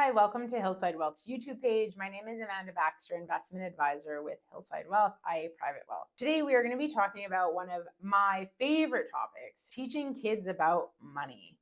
Hi, welcome to Hillside Wealth's YouTube page. My name is Amanda Baxter, investment advisor with Hillside Wealth, IA Private Wealth. Today we are going to be talking about one of my favorite topics, teaching kids about money.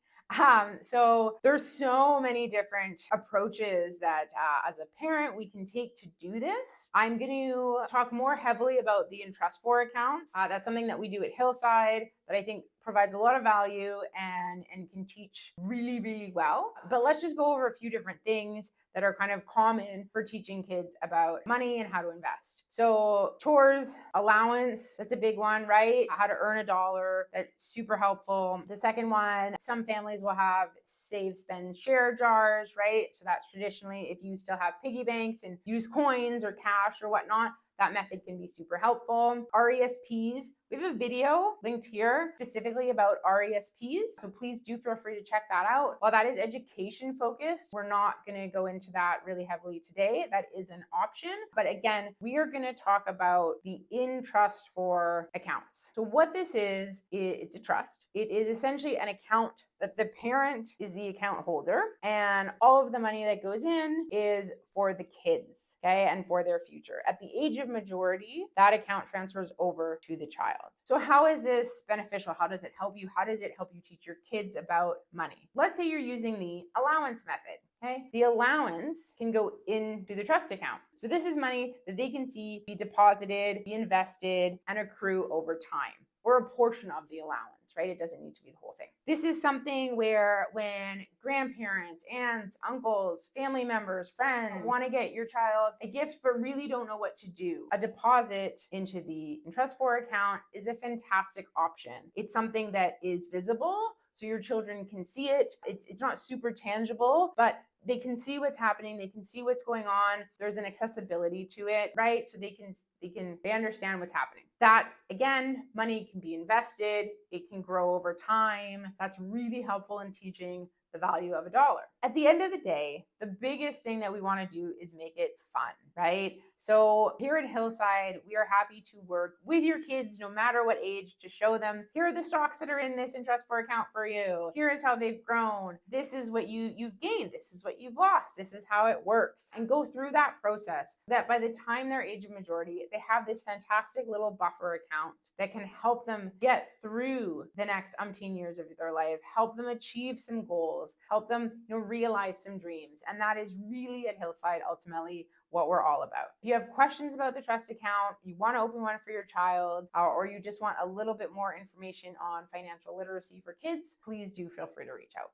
So there's so many different approaches that as a parent we can take to do this. I'm going to talk more heavily about the trust for accounts. That's something that we do at Hillside that I think provides a lot of value and can teach really well. But let's just go over a few different things that are kind of common for teaching kids about money and how to invest. So chores, allowance, that's a big one, right? How to earn $1, that's super helpful. The second one, some families will have save, spend, share jars, right? So that's traditionally if you still have piggy banks and use coins or cash or whatnot, that method can be super helpful. RESPs, we have a video linked here specifically about RESPs, so please do feel free to check that out. While that is education focused, we're not going to go into that really heavily today. That is an option. But again, we are going to talk about the trust for accounts. So what this is, it's a trust. It is essentially an account that the parent is the account holder, and all of the money that goes in is for the kids, okay, and for their future. At the age of majority, that account transfers over to the child. So how is this beneficial? How does it help you? How does it help you teach your kids about money? Let's say you're using the allowance method. Okay. The allowance can go into the trust account. So this is money that they can see be deposited, be invested, and accrue over time, or a portion of the allowance, right? It doesn't need to be the whole thing. This is something where when grandparents, aunts, uncles, family members, friends want to get your child a gift but really don't know what to do, a deposit into the trust for account is a fantastic option. It's something that is visible, so your children can see it. It's not super tangible, but they can see what's happening. They can see what's going on. There's an accessibility to it, right? So they understand what's happening. That, again, money can be invested. It can grow over time. That's really helpful in teaching the value of $1. At the end of the day, the biggest thing that we want to do is make it fun, right? So here at Hillside, we are happy to work with your kids, no matter what age, to show them, here are the stocks that are in this trust for account for you. Here is how they've grown. This is what you've gained. This is what you've lost. This is how it works. And go through that process so that by the time they're age of majority, they have this fantastic little buffer account that can help them get through the next umpteen years of their life, help them achieve some goals, help them realize some dreams. And that is really at Hillside ultimately what we're all about. If you have questions about the trust account, you want to open one for your child, or you just want a little bit more information on financial literacy for kids, please do feel free to reach out.